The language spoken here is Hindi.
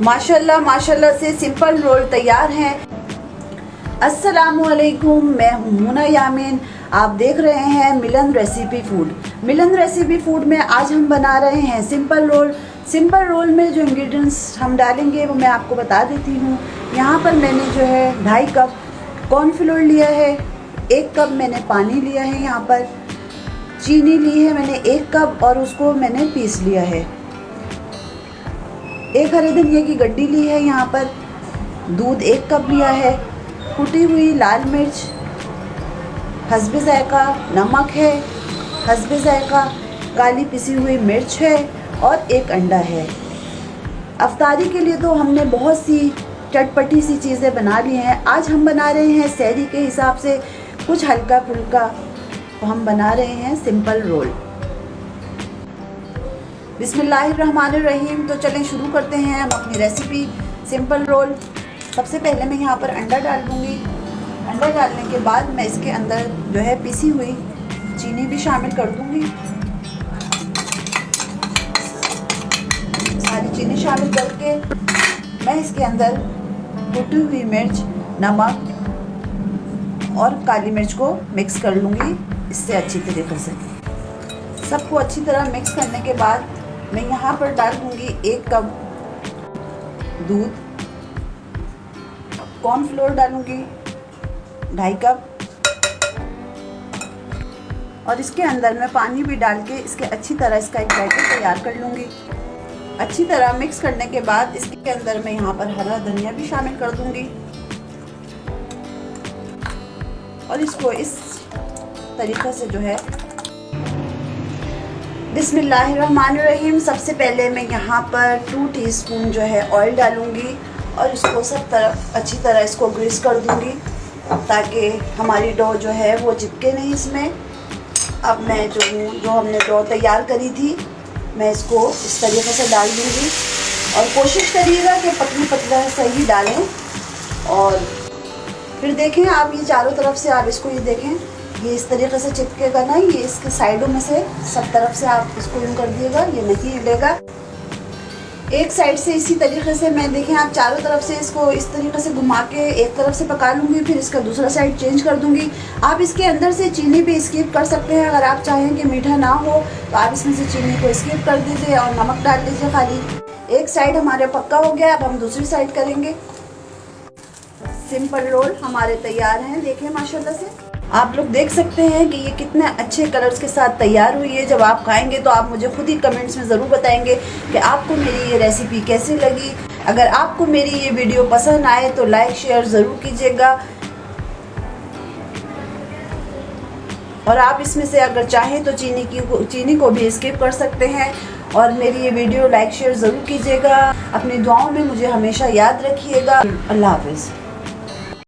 माशाल्लाह माशाल्लाह से सिंपल रोल तैयार हैं। अस्सलामुअलैकुम, मैं हूँ मुना यामीन। आप देख रहे हैं मिलन रेसिपी फूड। मिलन रेसिपी फूड में आज हम बना रहे हैं सिंपल रोल। सिंपल रोल में जो इंग्रेडिएंट्स हम डालेंगे वो मैं आपको बता देती हूँ। यहाँ पर मैंने जो है 2.5 कप कॉर्नफ्लोर लिया है, 1 कप मैंने पानी लिया है, यहाँ पर चीनी ली है मैंने 1 कप और उसको मैंने पीस लिया है। 1 हरे धनिया की गड्डी ली है, यहाँ पर दूध 1 कप लिया है, कुटी हुई लाल मिर्च, हस्बे ज़ायक़ा नमक है, हस्बे ज़ायक़ा काली पिसी हुई मिर्च है और 1 अंडा है। अफ्तारी के लिए तो हमने बहुत सी चटपटी सी चीज़ें बना ली हैं। आज हम बना रहे हैं सहरी के हिसाब से कुछ हल्का फुल्का। हम बना रहे हैं सिंपल रोल। बिस्मिल्लाहिर्रहमानिर्रहीम। तो चलें शुरू करते हैं हम अपनी रेसिपी सिंपल रोल। सबसे पहले मैं यहाँ पर अंडा डाल दूँगी। अंडा डालने के बाद मैं इसके अंदर जो है पिसी हुई चीनी भी शामिल कर दूँगी। सारी चीनी शामिल करके मैं इसके अंदर कुटी हुई मिर्च, नमक और काली मिर्च को मिक्स कर लूँगी इससे अच्छी तरीके से। सबको अच्छी तरह मिक्स करने के बाद मैं यहाँ पर डाल दूँगी 1 कप दूध, कॉर्नफ्लोर डालूँगी 2.5 कप और इसके अंदर मैं पानी भी डाल के इसके अच्छी तरह इसका एक बैटर तैयार कर लूँगी। अच्छी तरह मिक्स करने के बाद इसके अंदर मैं यहाँ पर हरा धनिया भी शामिल कर दूँगी और इसको इस तरीक़े से जो है बिस्मिल्लाहिर्रहमानिर्रहीम। सबसे पहले मैं यहाँ पर 2 टीस्पून जो है ऑयल डालूँगी और इसको सब तरफ अच्छी तरह इसको ग्रीस कर दूँगी ताकि हमारी डो जो है वो चिपके नहीं इसमें। अब मैं जो हमने डो तैयार करी थी मैं इसको इस तरीके से डाल दूँगी और कोशिश करिएगा कि पतली पतला सही डालें। और फिर देखें आप ये चारों तरफ से आप इसको ये देखें, ये इस तरीके से चिपकेगा ना, ये इसके साइडों में से सब तरफ से आप इसको यूँ कर दिएगा, ये नहीं हिलेगा। एक साइड से इसी तरीके से मैं देखें आप चारों तरफ से इसको इस तरीके से घुमा के एक तरफ से पका लूँगी, फिर इसका दूसरा साइड चेंज कर दूँगी। आप इसके अंदर से चीनी भी स्किप कर सकते हैं। अगर आप चाहें कि मीठा ना हो तो आप इसमें से चीनी को स्किप कर दीजिए और नमक डाल दीजिए खाली। एक साइड हमारे पक्का हो गया, अब हम दूसरी साइड करेंगे। सिंपल रोल हमारे तैयार हैं। देखें माशाल्लाह से आप लोग देख सकते हैं कि ये कितने अच्छे कलर्स के साथ तैयार हुई है। जब आप खाएंगे तो आप मुझे खुद ही कमेंट्स में ज़रूर बताएंगे कि आपको मेरी ये रेसिपी कैसी लगी। अगर आपको मेरी ये वीडियो पसंद आए तो लाइक शेयर ज़रूर कीजिएगा और आप इसमें से अगर चाहें तो चीनी को भी स्किप कर सकते हैं। और मेरी ये वीडियो लाइक शेयर ज़रूर कीजिएगा। अपनी दुआओं में मुझे हमेशा याद रखिएगा। अल्लाह हाफ़िज़।